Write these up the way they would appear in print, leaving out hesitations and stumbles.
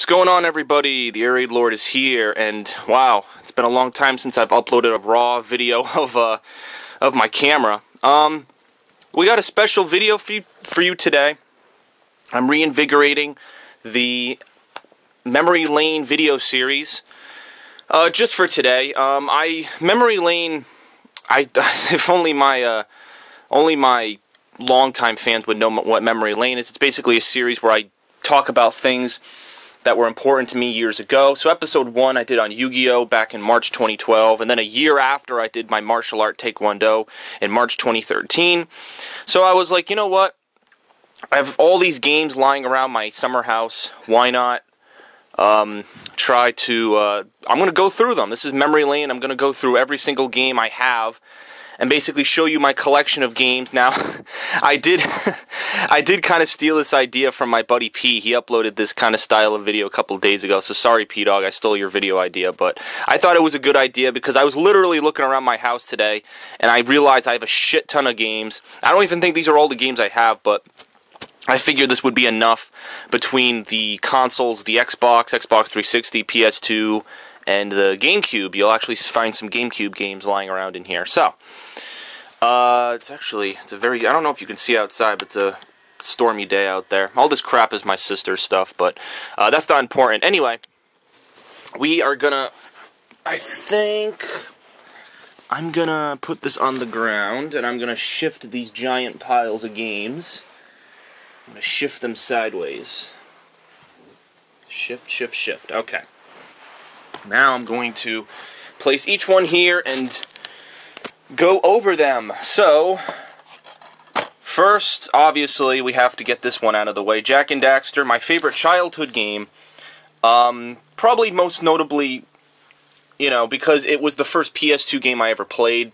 What's going on, everybody? The Air Raid Lord is here, and wow, it's been a long time since I've uploaded a raw video of my camera. We got a special video for you today. I'm reinvigorating the Memory Lane video series just for today. Memory Lane, if only my longtime fans would know what Memory Lane is. It's basically a series where I talk about things that were important to me years ago. So episode 1 I did on Yu-Gi-Oh! Back in March 2012, and then a year after I did my martial art Taekwondo in March 2013. So I was like, you know what? I have all these games lying around my summer house. Why not try to... I'm going to go through them. This is Memory Lane. I'm going to go through every single game I have and basically show you my collection of games. Now, I did kind of steal this idea from my buddy P. He uploaded this kind of style of video a couple of days ago, so sorry, P-Dog, I stole your video idea, but I thought it was a good idea because I was literally looking around my house today, and I realized I have a shit ton of games. I don't even think these are all the games I have, but I figured this would be enough between the consoles, the Xbox 360, PS2, and the GameCube. You'll actually find some GameCube games lying around in here. So, it's a very, I don't know if you can see outside, but it's a stormy day out there. All this crap is my sister's stuff, but that's not important. Anyway, we are gonna, I think, I'm gonna put this on the ground, and I'm gonna shift these giant piles of games. I'm gonna shift them sideways. Shift, shift, shift. Okay. Now I'm going to place each one here and go over them. So, first, obviously, we have to get this one out of the way. Jak and Daxter, my favorite childhood game. Probably most notably, you know, because it was the first PS2 game I ever played.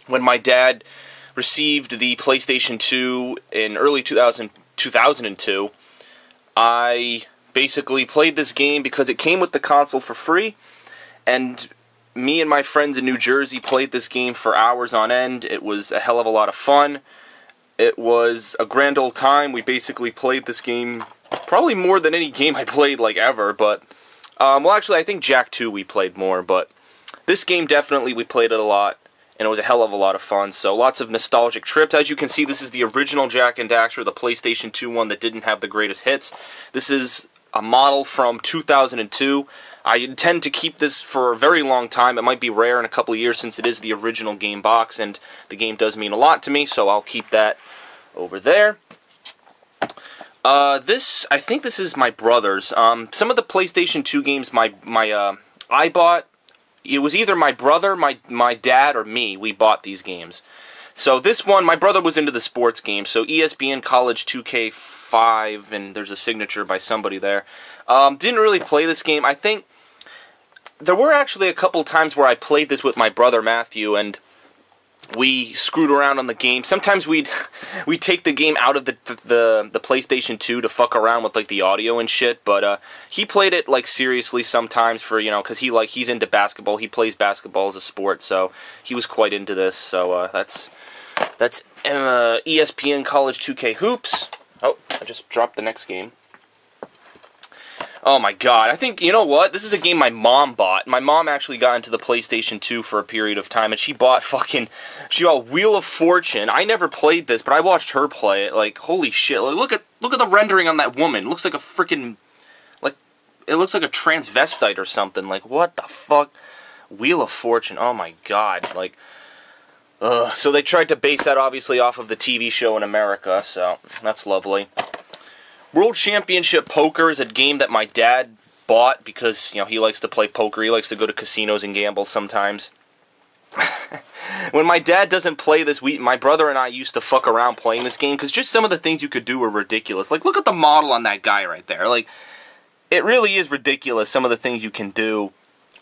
When my dad received the PlayStation 2 in early 2002, I basically played this game because it came with the console for free, and me and my friends in New Jersey played this game for hours on end. It was a hell of a lot of fun. It was a grand old time. We basically played this game probably more than any game I played, like, ever, but, well, actually, I think Jak 2 we played more, but this game definitely we played it a lot, and it was a hell of a lot of fun. So lots of nostalgic trips. As you can see, this is the original Jak and Daxter, the PlayStation 2 one that didn't have the greatest hits. This is a model from 2002. I intend to keep this for a very long time. It might be rare in a couple of years since it is the original game box, and the game does mean a lot to me, so I'll keep that over there. I think this is my brother's. Some of the PlayStation 2 games I bought, it was either my brother, my dad, or me. We bought these games. So this one, my brother was into the sports games, so ESPN College 2K5, and there's a signature by somebody there. Didn't really play this game. I think there were actually a couple times where I played this with my brother Matthew, and we screwed around on the game. Sometimes we'd take the game out of the PlayStation 2 to fuck around with, like, the audio and shit, but he played it, like, seriously sometimes for, you know, because he's into basketball. He plays basketball as a sport, so he was quite into this. So that's ESPN College 2K Hoops. Oh, I just dropped the next game. Oh my god, I think, you know what? This is a game my mom bought. My mom actually got into the PlayStation 2 for a period of time, and she bought Wheel of Fortune. I never played this, but I watched her play it. Like, holy shit. Like, look at the rendering on that woman. It looks like a freaking, like, it looks like a transvestite or something. Like, what the fuck? Wheel of Fortune. Oh my god. Like, so they tried to base that, obviously, off of the TV show in America, so that's lovely. World Championship Poker is a game that my dad bought because, you know, he likes to play poker. He likes to go to casinos and gamble sometimes. When my dad doesn't play this, my brother and I used to fuck around playing this game because just some of the things you could do were ridiculous. Like, look at the model on that guy right there. Like, it really is ridiculous, some of the things you can do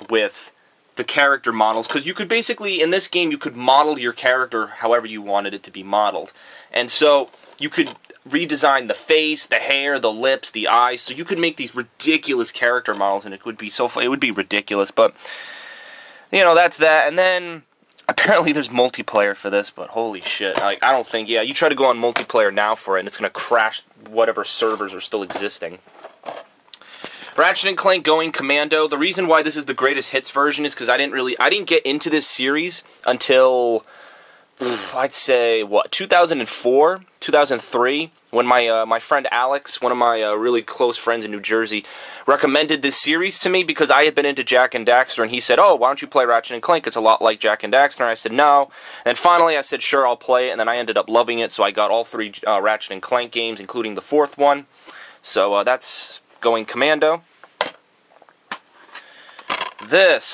with the character models, because you could basically, in this game, you could model your character however you wanted it to be modeled. And so, you could redesign the face, the hair, the lips, the eyes, so you could make these ridiculous character models, and it would be it would be ridiculous, but, you know, that's that. And then, apparently there's multiplayer for this, but holy shit, like, I don't think, yeah, you try to go on multiplayer now for it, and it's gonna crash whatever servers are still existing. Ratchet & Clank Going Commando. The reason why this is the greatest hits version is because I didn't get into this series until, I'd say, 2004, 2003, when my friend Alex, one of my really close friends in New Jersey, recommended this series to me because I had been into Jak and Daxter, and he said, oh, why don't you play Ratchet & Clank? It's a lot like Jak and Daxter. And I said, no. And finally I said, sure, I'll play it, and then I ended up loving it, so I got all 3 Ratchet & Clank games, including the 4th one. So that's Going Commando.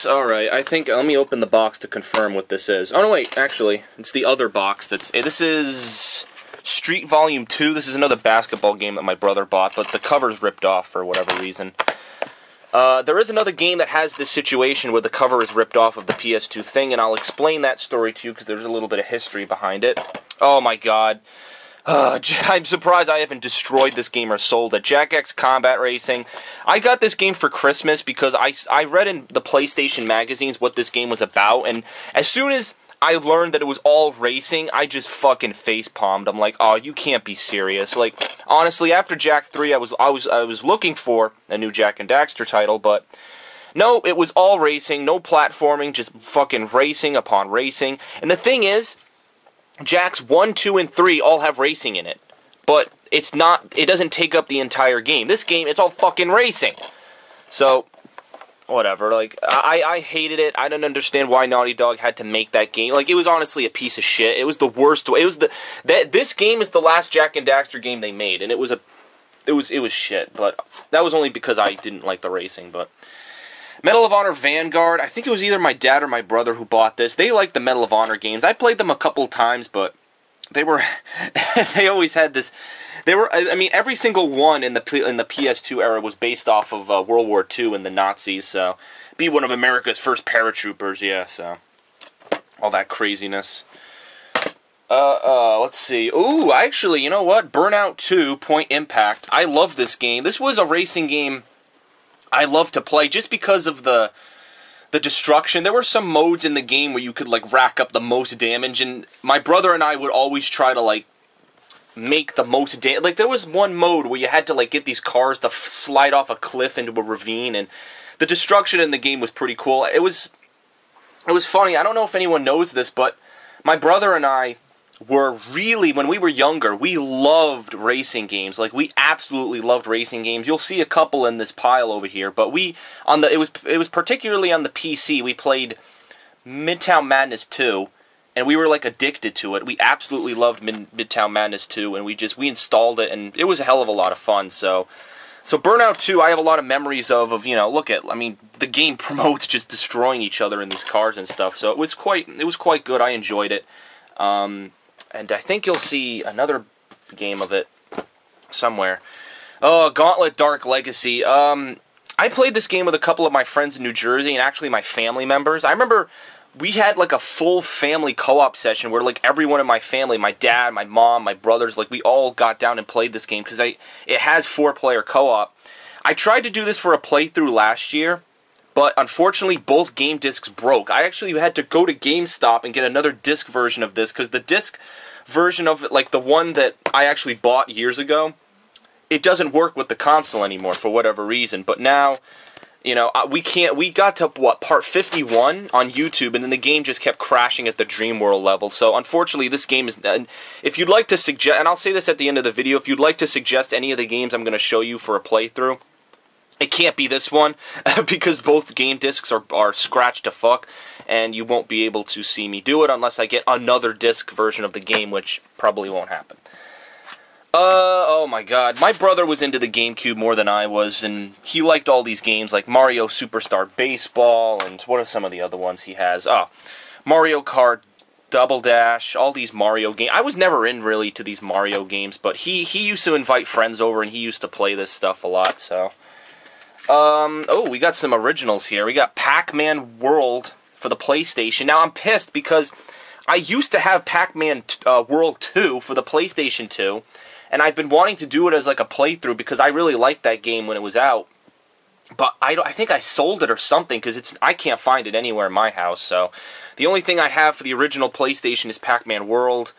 Alright, I think, let me open the box to confirm what this is. Oh, no, wait, actually, it's the other box this is Street Volume 2. This is another basketball game that my brother bought, but the cover's ripped off for whatever reason. There is another game that has this situation where the cover is ripped off of the PS2 thing, and I'll explain that story to you because there's a little bit of history behind it. Oh my god. I'm surprised I haven't destroyed this game or sold it. Jak X Combat Racing. I got this game for Christmas because I read in the PlayStation magazines what this game was about, and as soon as I learned that it was all racing, I just fucking face-palmed. I'm like, oh, you can't be serious. Like, honestly, after Jak 3, I was looking for a new Jak and Daxter title, but no, it was all racing, no platforming, just fucking racing upon racing. And the thing is, Jaks 1, 2, and 3 all have racing in it, but it doesn't take up the entire game. This game, it's all fucking racing. So, whatever, like, I hated it. I didn't understand why Naughty Dog had to make that game. Like, it was honestly a piece of shit. It was the worst way. This game is the last Jak and Daxter game they made, and it was shit, but that was only because I didn't like the racing, but Medal of Honor Vanguard, I think it was either my dad or my brother who bought this. They liked the Medal of Honor games. I played them a couple times, but they always had this, I mean, every single one in the PS2 era was based off of World War II and the Nazis, so, be one of America's first paratroopers, yeah, so, all that craziness. Let's see. Ooh, actually, you know what? Burnout 2, Point Impact. I love this game. This was a racing game I love to play just because of the destruction. There were some modes in the game where you could, like, rack up the most damage, and my brother and I would always try to, like, make the most damage. Like, there was one mode where you had to, like, get these cars to slide off a cliff into a ravine, and the destruction in the game was pretty cool. It was funny. I don't know if anyone knows this, but my brother and I were really, when we were younger, we loved racing games. Like, we absolutely loved racing games. You'll see a couple in this pile over here, but it was particularly on the PC. We played Midtown Madness 2, and we were, like, addicted to it. We absolutely loved Midtown Madness 2, and we installed it, and it was a hell of a lot of fun. So Burnout 2, I have a lot of memories of, you know, I mean, the game promotes just destroying each other in these cars and stuff. So it was quite good. I enjoyed it. And I think you'll see another game of it somewhere. Oh, Gauntlet Dark Legacy. I played this game with a couple of my friends in New Jersey, and actually my family members. I remember we had, like, a full family co-op session where, like, everyone in my family, my dad, my mom, my brothers, like, we all got down and played this game, because it has 4-player co-op. I tried to do this for a playthrough last year, but unfortunately both game discs broke. I actually had to go to GameStop and get another disc version of this, because the disc version of it, like the one that I actually bought years ago, it doesn't work with the console anymore for whatever reason. But now, you know, we got to, part 51 on YouTube, and then the game just kept crashing at the Dream World level. So unfortunately this game is, if you'd like to suggest, and I'll say this at the end of the video, if you'd like to suggest any of the games I'm going to show you for a playthrough, it can't be this one, because both game discs are scratched to fuck, and you won't be able to see me do it unless I get another disc version of the game, which probably won't happen. Oh my god, my brother was into the GameCube more than I was, and he liked all these games, like Mario Superstar Baseball, and what are some of the other ones he has? Oh, Mario Kart, Double Dash, all these Mario games. I was never in, really, to these Mario games, but he used to invite friends over, and he used to play this stuff a lot, so. Oh, we got some originals here. We got Pac-Man World for the PlayStation. Now, I'm pissed because I used to have Pac-Man World 2 for the PlayStation 2, and I've been wanting to do it as, like, a playthrough because I really liked that game when it was out. But I think I sold it or something, because I can't find it anywhere in my house, so. The only thing I have for the original PlayStation is Pac-Man World,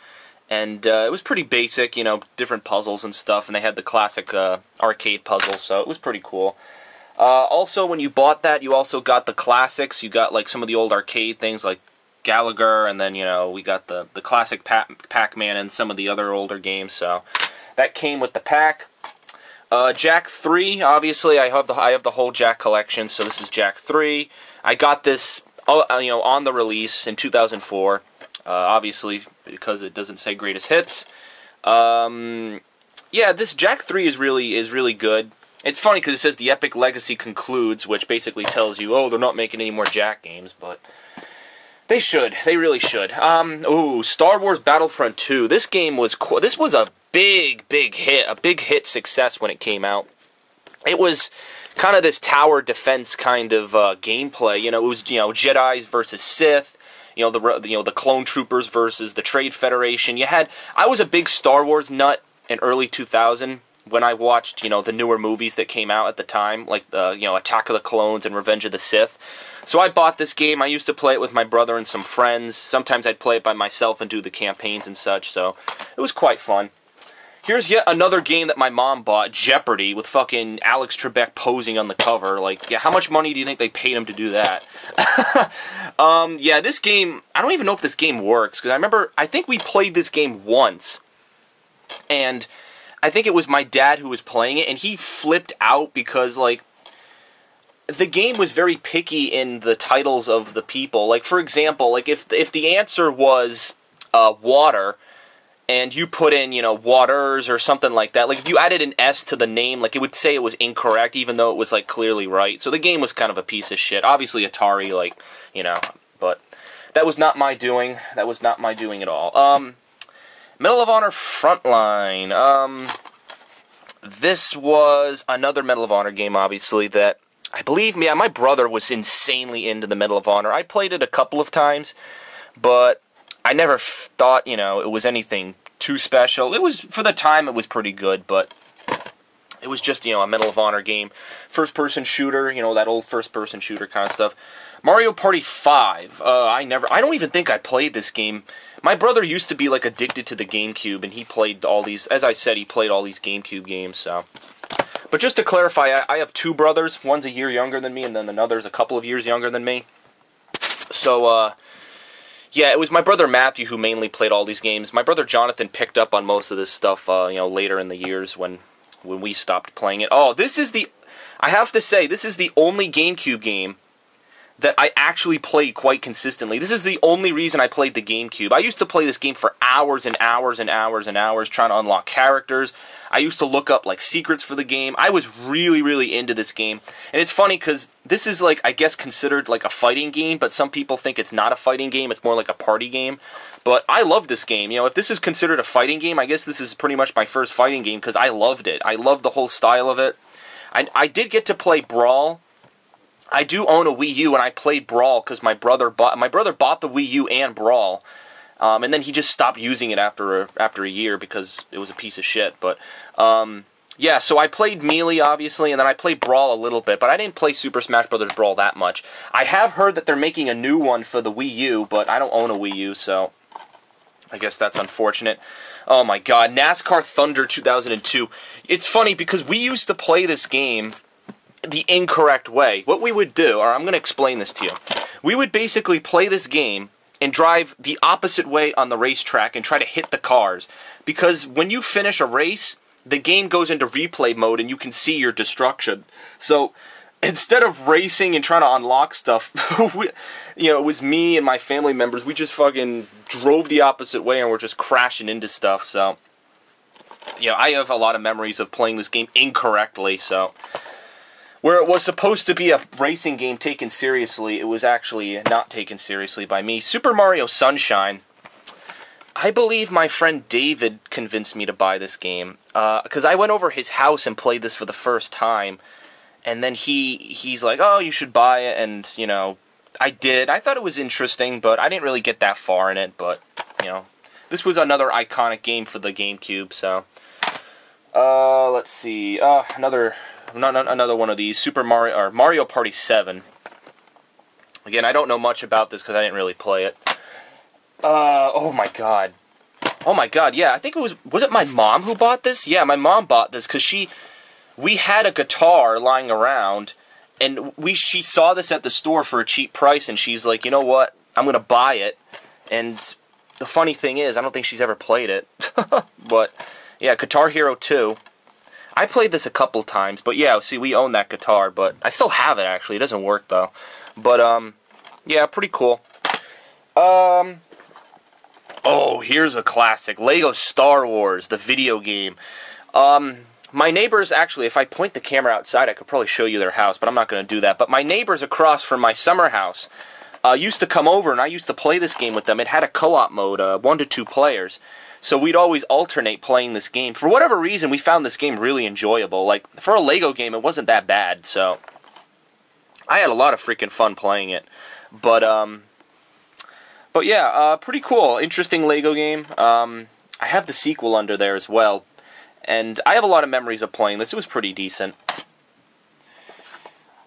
and it was pretty basic, you know, different puzzles and stuff, and they had the classic arcade puzzles, so it was pretty cool. Also, when you bought that, you also got the classics. You got, like, some of the old arcade things, like Gallagher, and then, you know, we got the classic Pac-Man and some of the other older games, so that came with the pack. Jak 3, obviously, I have the whole Jak collection, so this is Jak 3. I got this, you know, on the release in 2004, obviously, because it doesn't say greatest hits. Yeah, this Jak 3 is really good. It's funny because it says the Epic Legacy concludes, which basically tells you, oh, they're not making any more Jak games, but they should. They really should. Ooh, Star Wars Battlefront 2. This game was this was a big hit success when it came out. It was kind of this tower defense kind of gameplay. You know, it was, you know, Jedi's versus Sith. You know, the clone troopers versus the Trade Federation. I was a big Star Wars nut in early 2000 when I watched, you know, the newer movies that came out at the time, like you know, Attack of the Clones and Revenge of the Sith. So I bought this game. I used to play it with my brother and some friends. Sometimes I'd play it by myself and do the campaigns and such, so it was quite fun. Here's yet another game that my mom bought, Jeopardy, with fucking Alex Trebek posing on the cover. Like, yeah, how much money do you think they paid him to do that? Yeah, this game, I don't even know if this game works, because I think we played this game once, and I think it was my dad who was playing it, and he flipped out because, like, the game was very picky in the titles of the people. Like, for example, like, if the answer was water, and you put in, you know, waters or something like that, like, if you added an S to the name, like, it would say it was incorrect, even though it was, like, clearly right. So the game was kind of a piece of shit. Obviously, Atari, like, you know, but that was not my doing. That was not my doing at all. Medal of Honor Frontline. This was another Medal of Honor game, obviously, that I believe, yeah, my brother was insanely into the Medal of Honor. I played it a couple of times, but I never thought, you know, it was anything too special. It was, for the time, it was pretty good, but it was just, you know, a Medal of Honor game. First-person shooter, you know, that old first-person shooter kind of stuff. Mario Party 5. I don't even think I played this game. My brother used to be, like, addicted to the GameCube, and he played all these, as I said, he played all these GameCube games, so. But just to clarify, I have two brothers. One's a year younger than me, and then another's a couple of years younger than me. So, yeah, it was my brother Matthew who mainly played all these games. My brother Jonathan picked up on most of this stuff, you know, later in the years when we stopped playing it. Oh, I have to say, this is the only GameCube game that I actually played quite consistently. This is the only reason I played the GameCube. I used to play this game for hours and hours and hours and hours trying to unlock characters. I used to look up, like, secrets for the game. I was really, really into this game. And it's funny because this is, like, I guess considered, like, a fighting game, but some people think it's not a fighting game. It's more like a party game. But I love this game. You know, if this is considered a fighting game, I guess this is pretty much my first fighting game because I loved it. I loved the whole style of it. I did get to play Brawl. I do own a Wii U, and I played Brawl because my brother bought the Wii U and Brawl, and then he just stopped using it after a year because it was a piece of shit. But yeah, so I played Melee obviously, and then I played Brawl a little bit, but I didn't play Super Smash Bros. Brawl that much. I have heard that they're making a new one for the Wii U, but I don't own a Wii U, so I guess that's unfortunate. Oh my God, NASCAR Thunder 2002. It's funny because we used to play this game the incorrect way. What we would do, or I'm going to explain this to you. We would basically play this game and drive the opposite way on the racetrack and try to hit the cars. Because when you finish a race, the game goes into replay mode and you can see your destruction. So instead of racing and trying to unlock stuff, you know, it was me and my family members. We just fucking drove the opposite way and we're just crashing into stuff. So, you know, I have a lot of memories of playing this game incorrectly, so. Where it was supposed to be a racing game taken seriously, it was actually not taken seriously by me. Super Mario Sunshine. I believe my friend David convinced me to buy this game. Because I went over his house and played this for the first time. And then he's like, oh, you should buy it. And, you know, I did. I thought it was interesting, but I didn't really get that far in it. But, you know, this was another iconic game for the GameCube, so. Let's see. Another one of these, Super Mario, or Mario Party 7. Again, I don't know much about this because I didn't really play it. Oh my God. Oh my God, yeah, I think it was it my mom who bought this? Yeah, my mom bought this because we had a guitar lying around, And she saw this at the store for a cheap price, and she's like, you know what, I'm going to buy it. And the funny thing is, I don't think she's ever played it. But, yeah, Guitar Hero 2. I played this a couple times, but yeah, see, we own that guitar, but I still have it, actually. It doesn't work, though. But, yeah, pretty cool. Oh, here's a classic. Lego Star Wars, the video game. My neighbors, actually, if I point the camera outside, I could probably show you their house, but I'm not going to do that. But my neighbors across from my summer house used to come over, and I used to play this game with them. It had a co-op mode, 1 to 2 players. So we'd always alternate playing this game. For whatever reason, we found this game really enjoyable. Like, for a Lego game, it wasn't that bad, so I had a lot of freaking fun playing it. But yeah, pretty cool. Interesting Lego game. I have the sequel under there as well. And I have a lot of memories of playing this. It was pretty decent.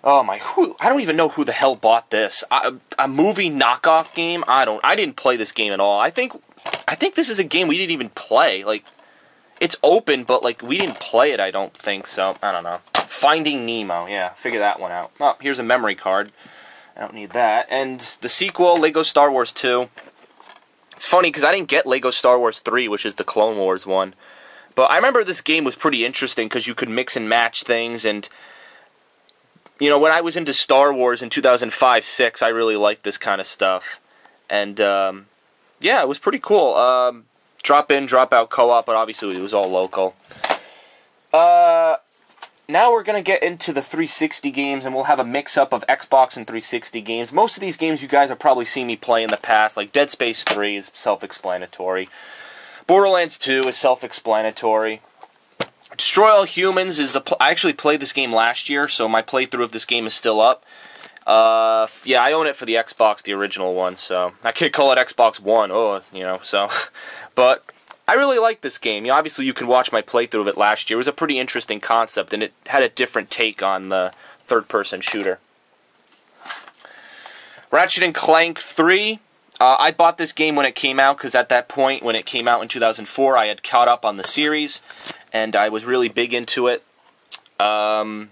Oh my, I don't even know who the hell bought this. A movie knockoff game? I didn't play this game at all. I think this is a game we didn't even play. Like, it's open, but like we didn't play it, I don't think, so I don't know. Finding Nemo, yeah, figure that one out. Oh, here's a memory card. I don't need that. And the sequel, Lego Star Wars 2. It's funny because I didn't get Lego Star Wars 3, which is the Clone Wars one. But I remember this game was pretty interesting because you could mix and match things, and you know, when I was into Star Wars in 2005-06, I really liked this kind of stuff. And yeah, it was pretty cool. Drop in, drop out co-op, but obviously it was all local. Now we're going to get into the 360 games, and we'll have a mix-up of Xbox and 360 games. Most of these games you guys have probably seen me play in the past, like Dead Space 3 is self-explanatory. Borderlands 2 is self-explanatory. Destroy All Humans is I actually played this game last year, so my playthrough of this game is still up. Yeah, I own it for the Xbox, the original one, so I can't call it Xbox One, you know, so. But I really like this game. You know, obviously, you can watch my playthrough of it last year. It was a pretty interesting concept, and it had a different take on the third-person shooter. Ratchet & Clank 3. I bought this game when it came out, because at that point, when it came out in 2004, I had caught up on the series, and I was really big into it. A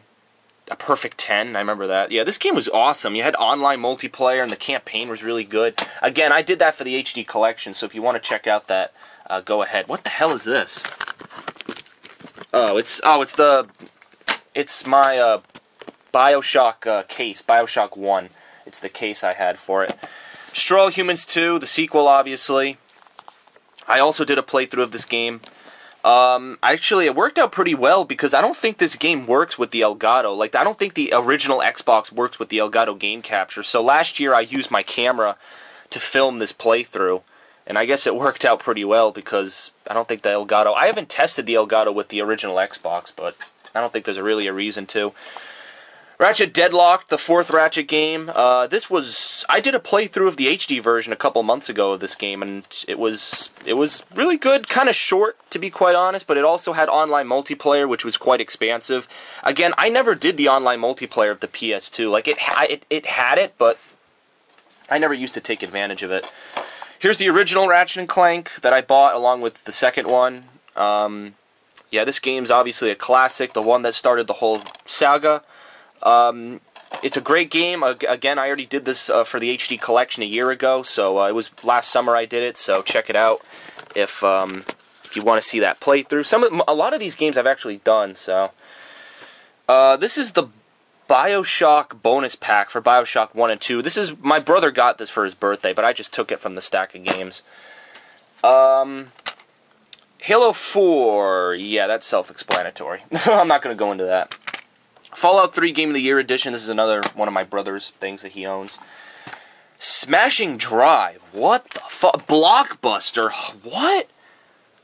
Perfect 10, I remember that. Yeah, this game was awesome. You had online multiplayer, and the campaign was really good. Again, I did that for the HD collection, so if you want to check out that, go ahead. What the hell is this? It's my BioShock case, BioShock 1. It's the case I had for it. Destroy All Humans 2, the sequel, obviously. I also did a playthrough of this game. Actually, it worked out pretty well because I don't think this game works with the Elgato. Like, I don't think the original Xbox works with the Elgato game capture. So last year I used my camera to film this playthrough, and I guess it worked out pretty well because I don't think the Elgato... I haven't tested the Elgato with the original Xbox, but I don't think there's really a reason to. Ratchet Deadlocked, the 4th Ratchet game. I did a playthrough of the HD version a couple months ago of this game, and it was really good, kind of short, to be quite honest, but it also had online multiplayer, which was quite expansive. Again, I never did the online multiplayer of the PS2. Like, it had it, but I never used to take advantage of it. Here's the original Ratchet & Clank that I bought along with the second one. Yeah, this game's obviously a classic, the one that started the whole saga. It's a great game. Again, I already did this for the HD collection a year ago, so it was last summer I did it, so check it out if you want to see that playthrough. A lot of these games I've actually done, so. This is the BioShock bonus pack for BioShock 1 and 2. My brother got this for his birthday, but I just took it from the stack of games. Halo 4, yeah, that's self-explanatory. I'm not going to go into that. Fallout 3 Game of the Year Edition, this is another one of my brother's things that he owns. Smashing Drive, what the fuck? Blockbuster, what?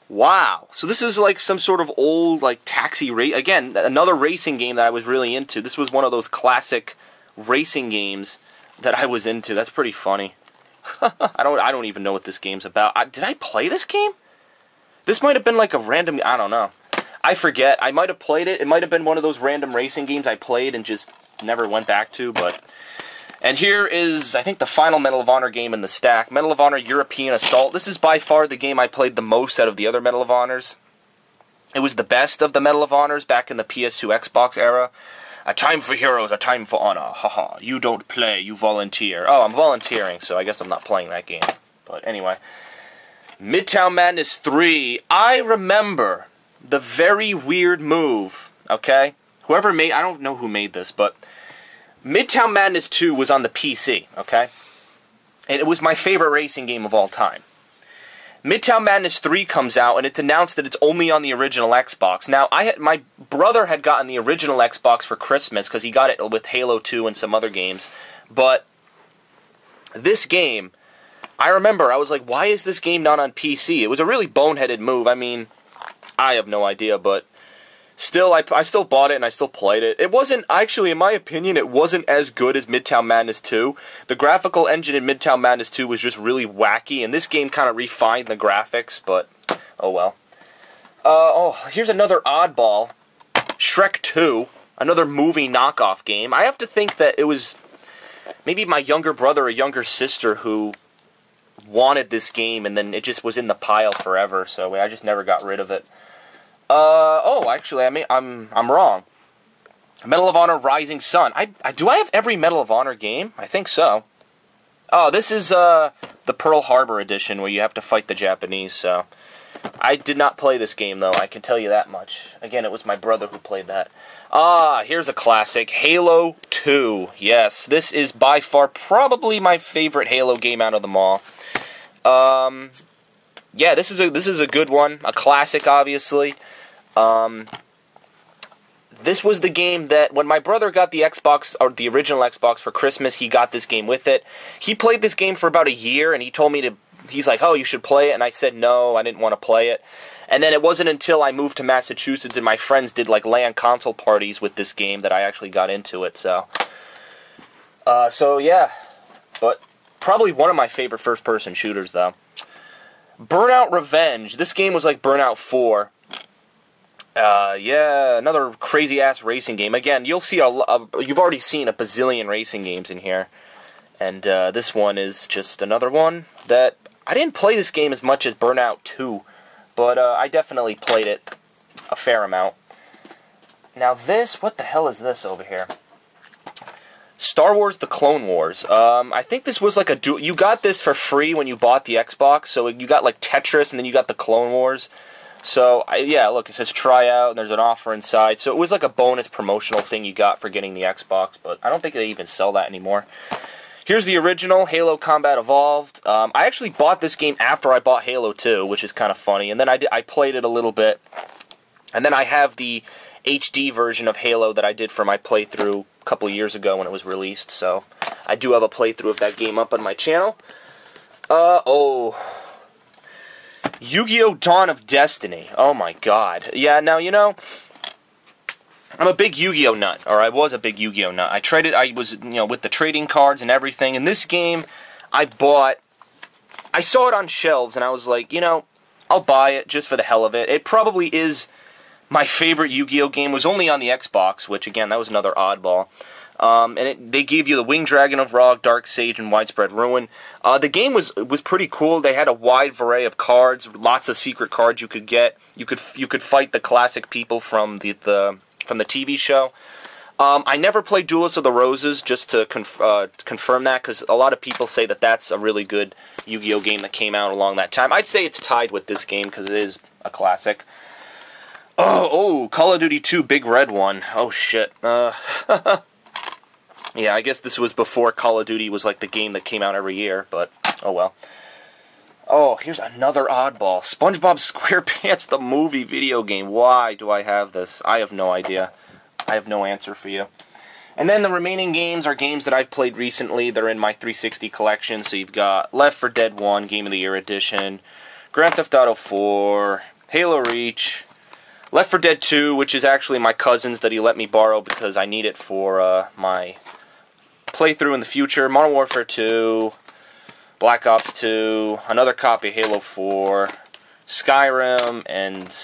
Wow. So this is like some sort of old, like, taxi race. Again, another racing game that I was really into. This was one of those classic racing games that I was into. That's pretty funny. I don't even know what this game's about. Did I play this game? This might have been like a random... I don't know. I forget. I might have played it. It might have been one of those random racing games I played and just never went back to, but... And here is, I think, the final Medal of Honor game in the stack. Medal of Honor European Assault. This is by far the game I played the most out of the other Medal of Honors. It was the best of the Medal of Honors back in the PS2 Xbox era. A time for heroes, a time for honor. Haha. You don't play, you volunteer. Oh, I'm volunteering, so I guess I'm not playing that game. But anyway. Midtown Madness 3. I remember the very weird move, okay? Whoever made, I don't know who made this, but Midtown Madness 2 was on the PC, okay? And it was my favorite racing game of all time. Midtown Madness 3 comes out, and it's announced that it's only on the original Xbox. Now, my brother had gotten the original Xbox for Christmas, because he got it with Halo 2 and some other games. But this game, I remember, I was like, why is this game not on PC? It was a really boneheaded move. I mean, I have no idea, but still, I still bought it and I still played it. It wasn't, actually, in my opinion, it wasn't as good as Midtown Madness 2. The graphical engine in Midtown Madness 2 was just really wacky, and this game kind of refined the graphics, but oh well. Here's another oddball. Shrek 2, another movie knockoff game. I have to think that it was maybe my younger brother or younger sister who wanted this game, and then it just was in the pile forever, so I just never got rid of it. Actually, I'm wrong. Medal of Honor Rising Sun. Do I have every Medal of Honor game? I think so. Oh, this is, the Pearl Harbor edition, where you have to fight the Japanese, so I did not play this game, though, I can tell you that much. Again, it was my brother who played that. Here's a classic, Halo 2. Yes, this is by far probably my favorite Halo game out of them all. Yeah, this is a good one, a classic, obviously. This was the game that, when my brother got the Xbox, or the original Xbox for Christmas, he got this game with it. He played this game for about a year, and he told me to, he's like, oh, you should play it, and I said no, I didn't want to play it. And then it wasn't until I moved to Massachusetts and my friends did, like, LAN console parties with this game that I actually got into it, so. So, yeah. But probably one of my favorite first-person shooters, though. Burnout Revenge. This game was like Burnout 4. Yeah, another crazy-ass racing game. Again, you'll see you've already seen a bazillion racing games in here. And this one is just another one that, I didn't play this game as much as Burnout 2, but I definitely played it a fair amount. Now this, what the hell is this over here? Star Wars The Clone Wars. I think this was like you got this for free when you bought the Xbox, so you got like Tetris and then you got The Clone Wars. So, yeah, look, it says try out, and there's an offer inside. So it was like a bonus promotional thing you got for getting the Xbox, but I don't think they even sell that anymore. Here's the original, Halo Combat Evolved. I actually bought this game after I bought Halo 2, which is kind of funny. And then I played it a little bit. And then I have the HD version of Halo that I did for my playthrough a couple of years ago when it was released. So I do have a playthrough of that game up on my channel. Yu-Gi-Oh! Dawn of Destiny. Oh my god. Yeah, now, you know, I'm a big Yu-Gi-Oh! Nut, or I was a big Yu-Gi-Oh! Nut. I was, you know, with the trading cards and everything, and this game I saw it on shelves, and I was like, you know, I'll buy it just for the hell of it. It probably is my favorite Yu-Gi-Oh! Game. It was only on the Xbox, which, again, that was another oddball. And they gave you the Winged Dragon of Rog, Dark Sage, and Widespread Ruin. The game was pretty cool. They had a wide array of cards, lots of secret cards you could get. You could fight the classic people from the TV show. I never played Duelist of the Roses, just to confirm that, because a lot of people say that that's a really good Yu-Gi-Oh! Game that came out along that time. I'd say it's tied with this game, because it is a classic. Oh, Call of Duty 2 Big Red one. Oh, shit. Yeah, I guess this was before Call of Duty was like the game that came out every year, but oh well. Oh, here's another oddball. SpongeBob SquarePants, the movie video game. Why do I have this? I have no idea. I have no answer for you. And then the remaining games are games that I've played recently. They're in my 360 collection, so you've got Left 4 Dead 1, Game of the Year Edition, Grand Theft Auto 4, Halo Reach, Left 4 Dead 2, which is actually my cousin's that he let me borrow because I need it for my playthrough in the future, Modern Warfare 2, Black Ops 2, another copy of Halo 4, Skyrim, and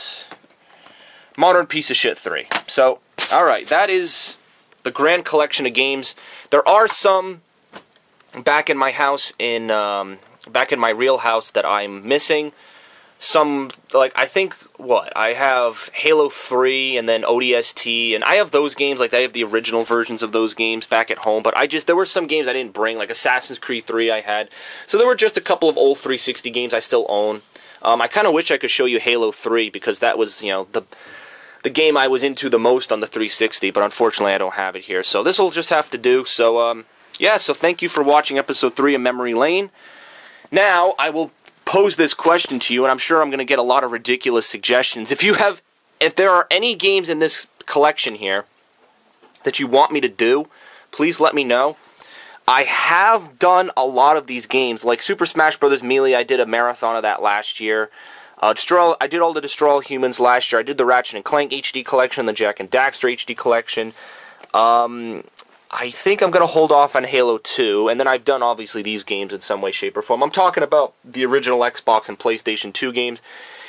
Modern Piece of Shit 3. So, alright, that is the grand collection of games. There are some back in my house, back in my real house, that I'm missing. some, like, I think, what, I have Halo 3 and then ODST, and I have those games, like, I have the original versions of those games back at home, but there were some games I didn't bring, like Assassin's Creed 3 I had, so there were just a couple of old 360 games I still own. I kind of wish I could show you Halo 3, because that was, you know, the game I was into the most on the 360, but unfortunately I don't have it here, so this will just have to do. So, yeah, so thank you for watching episode 3 of Memory Lane. Now, I will pose this question to you, and I'm sure I'm going to get a lot of ridiculous suggestions. If there are any games in this collection here that you want me to do, please let me know. I have done a lot of these games, like Super Smash Bros. Melee. I did a marathon of that last year. I did all the Destroy All Humans last year. I did the Ratchet and Clank HD collection, the Jak and Daxter HD collection. I think I'm going to hold off on Halo 2, and then I've done, obviously, these games in some way, shape, or form. I'm talking about the original Xbox and PlayStation 2 games,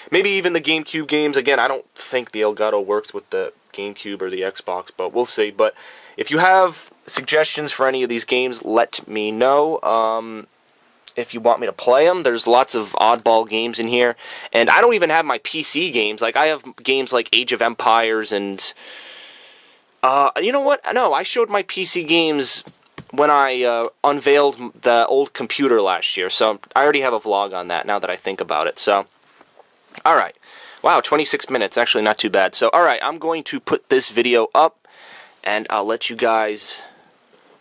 maybe even the GameCube games. Again, I don't think the Elgato works with the GameCube or the Xbox, but we'll see. But if you have suggestions for any of these games, let me know. If you want me to play them, there's lots of oddball games in here, and I don't even have my PC games. Like, I have games like Age of Empires and... you know what? No, I showed my PC games when I unveiled the old computer last year, so I already have a vlog on that now that I think about it. So, alright. Wow, 26 minutes. Actually, not too bad. So, alright, I'm going to put this video up, and I'll let you guys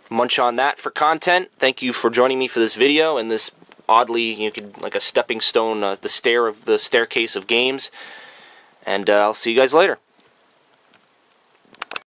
munch on that for content. Thank you for joining me for this video, and this oddly, like a stepping stone, the staircase of games. And I'll see you guys later.